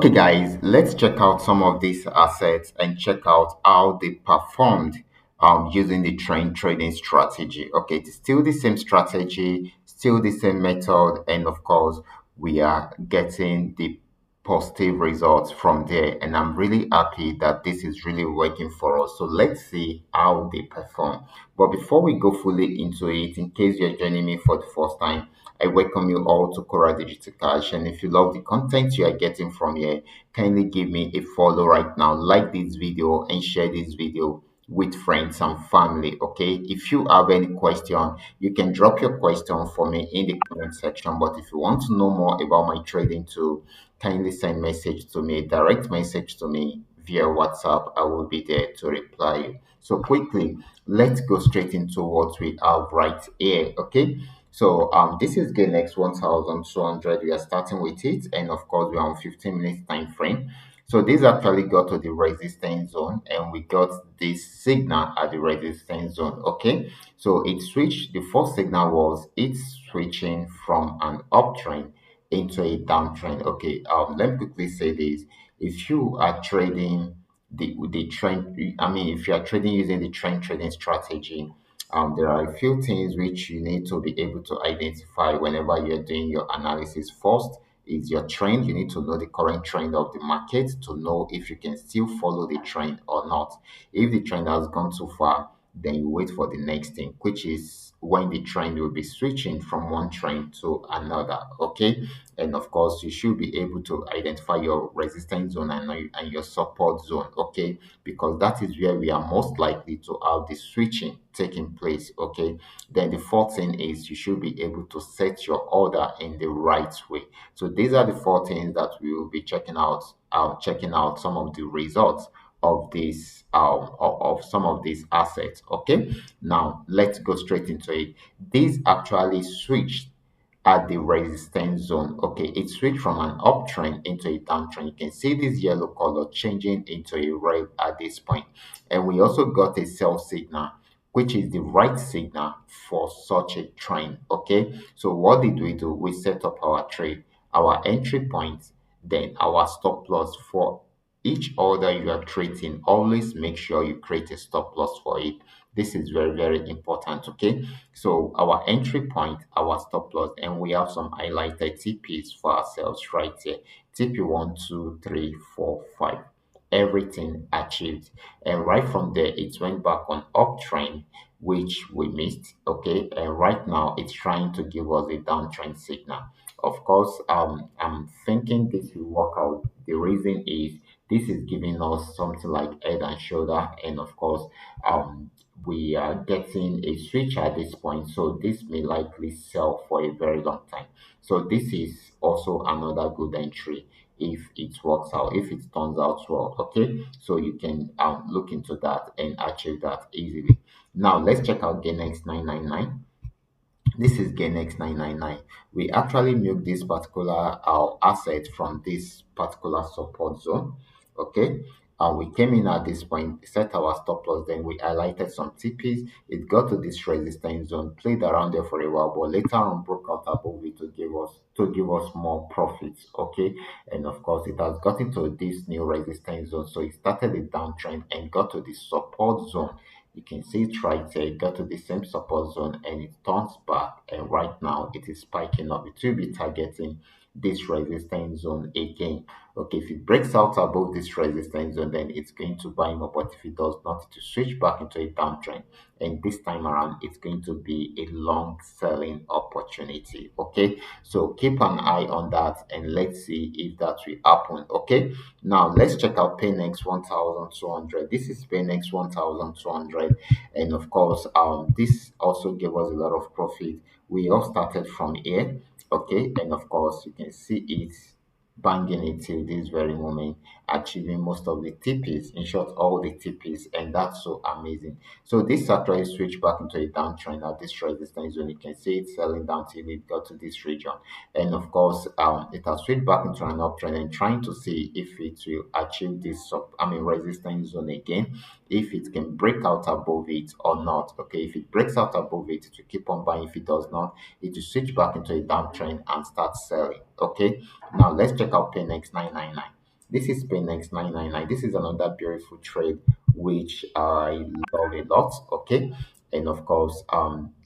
Okay, guys, let's check out some of these assets and check out how they performed using the trend trading strategy. Okay, it's still the same strategy, still the same method, and of course, we are getting the positive results from there. And I'm really happy that this is really working for us. So let's see how they perform. But before we go fully into it, in case you're joining me for the first time, I welcome you all to Qora Digital Cash. And if you love the content you are getting from here, kindly give me a follow right now. Like this video and share this video with friends and family. Okay. If you have any question, you can drop your question for me in the comment section. But if you want to know more about my trading tool, kindly send message to me, direct message to me via WhatsApp. I will be there to reply you. So quickly, let's go straight into what we have right here. Okay. So this is Ganex 1200. We are starting with it, and of course we are on 15 minutes time frame. So this actually got to the resistance zone, and we got this signal at the resistance zone. Okay, so it switched. The first signal was it's switching from an uptrend into a downtrend. Okay, let me quickly say this: if you are trading the trend, I mean, if you are trading using the trend trading strategy, there are a few things which you need to be able to identify whenever you're doing your analysis. First is your trend. You need to know the current trend of the market to know if you can still follow the trend or not. If the trend has gone too far, then you wait for the next thing, which is when the trend will be switching from one trend to another. Okay, and of course you should be able to identify your resistance zone and your support zone. Okay, because that is where we are most likely to have the switching taking place. Okay, then the fourth thing is you should be able to set your order in the right way. So these are the four things that we will be checking out some of the results of this of some of these assets. Okay, now let's go straight into it. This actually switched at the resistance zone. Okay, it switched from an uptrend into a downtrend. You can see this yellow color changing into a red at this point. And we also got a sell signal, which is the right signal for such a trend. Okay, so what did we do? We set up our trade, our entry point, then our stop loss. For each order you are trading, always make sure you create a stop loss for it. This is very, very important. Okay, so our entry point, our stop loss, and we have some highlighted TPs for ourselves right here. TP 1, 2, 3, 4, 5. Everything achieved. And right from there, it went back on uptrend, which we missed. Okay. And right now it's trying to give us a downtrend signal. Of course, I'm thinking this will work out. The reason is this is giving us something like head and shoulder, and of course, we are getting a switch at this point, so this may likely sell for a very long time. So this is also another good entry if it works out, if it turns out well. Okay, so you can look into that and achieve that easily. Now let's check out Ganex 999. This is Ganex 999. We actually milk this particular asset from this particular support zone. Okay. We came in at this point, set our stop loss, then we highlighted some TPs. It got to this resistance zone, played around there for a while, but later on broke out above it to give us more profits. Okay. And of course it has gotten to this new resistance zone. So it started a downtrend and got to the support zone. You can see it right there. It got to the same support zone and it turns back. And right now it is spiking up. It will be targeting this resistance zone again. Okay, if it breaks out above this resistance zone, then it's going to buy more. But if it does not, to switch back into a downtrend. And this time around, it's going to be a long selling opportunity. Okay, so keep an eye on that and let's see if that will happen. Okay, now let's check out Paynex 1200. This is Paynex 1200, and of course, this also gave us a lot of profit. We all started from here, okay, and of course, you can see it banging it till this very moment, achieving most of the TPs, in short, all the TPs, and that's so amazing. So this actually switched back into a downtrend at this resistance zone. You can see it selling down till it got to this region, and of course, it has switched back into an uptrend and trying to see if it will achieve this resistance zone again, if it can break out above it or not. Okay, if it breaks out above it, it will keep on buying. If it does not, it will switch back into a downtrend and start selling. Okay, now let's check out Paynex 999. This is Paynex 999. This is another beautiful trade which I love a lot. Okay, and of course,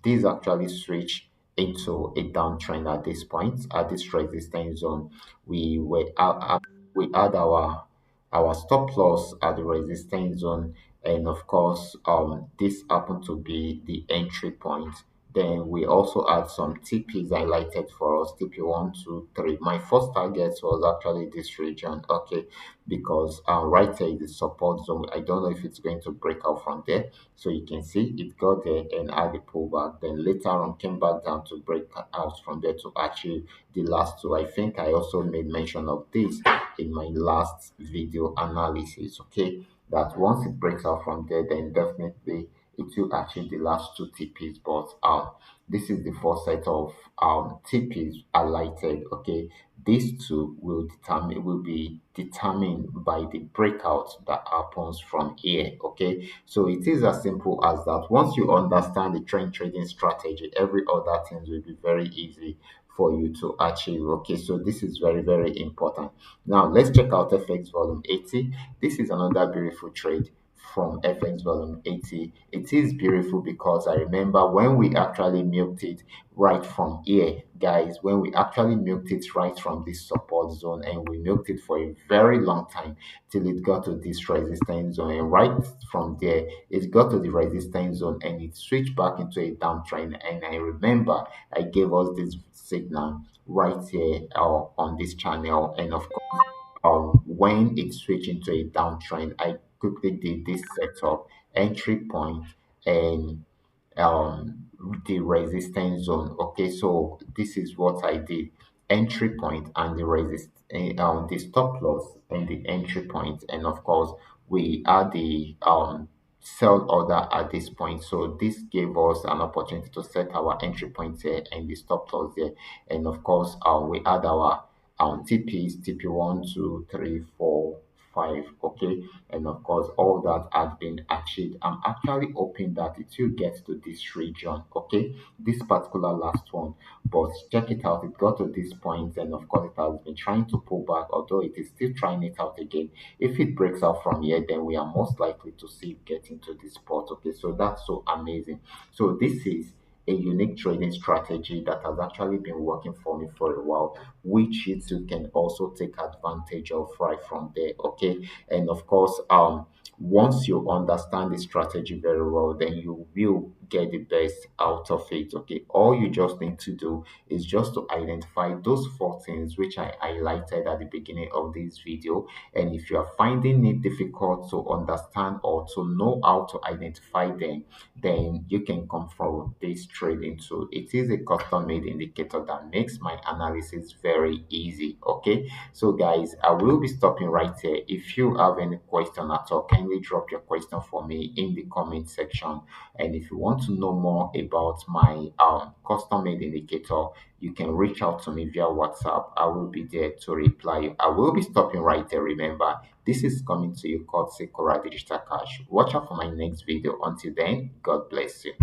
this actually switch into a downtrend at this point, at this resistance zone. We had our stop loss at the resistance zone, and of course, this happened to be the entry point. Then we also had some TPs highlighted for us, TP 1, 2, 3. My first target was actually this region, okay, because right here is the support zone. I don't know if it's going to break out from there. So you can see it got there and had a pullback. Then later on came back down to break out from there to achieve the last two. I think I also made mention of this in my last video analysis, okay, that once it breaks out from there, then definitely it will achieve the last two TPs. But this is the first set of TPs highlighted, okay. These two will be determined by the breakout that happens from here, okay. So it is as simple as that. Once you understand the trend trading strategy, every other things will be very easy for you to achieve, okay. So this is very, very important. Now let's check out FX volume 80. This is another beautiful trade from FX volume 80. It is beautiful because I remember when we actually milked it right from here, guys, when we actually milked it right from this support zone, and we milked it for a very long time till it got to this resistance zone. And right from there, it got to the resistance zone and it switched back into a downtrend. And I remember I gave us this signal right here on this channel. And of course, when it switched into a downtrend, I quickly did this setup entry point and um the resistance zone. Okay, so this is what I did: entry point and the stop loss and the entry point. And of course, we are the sell order at this point, so this gave us an opportunity to set our entry point here and the stop loss there. And of course, we add our TPs, TP 1, 2, 3, 4, 5, okay. And of course, all that has been achieved. I'm actually hoping that it will get to this region, okay, this particular last one. But check it out, it got to this point, and of course it has been trying to pull back, although it is still trying it out again. If it breaks out from here, then we are most likely to see it getting to this spot, okay. So that's so amazing. So this is a unique trading strategy that has actually been working for me for a while, which you too can also take advantage of right from there, okay. And of course, once you understand the strategy very well, then you will get the best out of it, okay. All you just need to do is just to identify those four things which I highlighted at the beginning of this video. And if you are finding it difficult to understand or to know how to identify them, then you can come from this trading tool. It is a custom made indicator that makes my analysis very easy, okay. So guys, I will be stopping right here. If you have any question at all, kindly drop your question for me in the comment section. And if you want to know more about my custom made indicator, you can reach out to me via WhatsApp. I will be there to reply you. I will be stopping right there. Remember, this is coming to you courtesy Qora Digital Cash. Watch out for my next video. Until then, God bless you.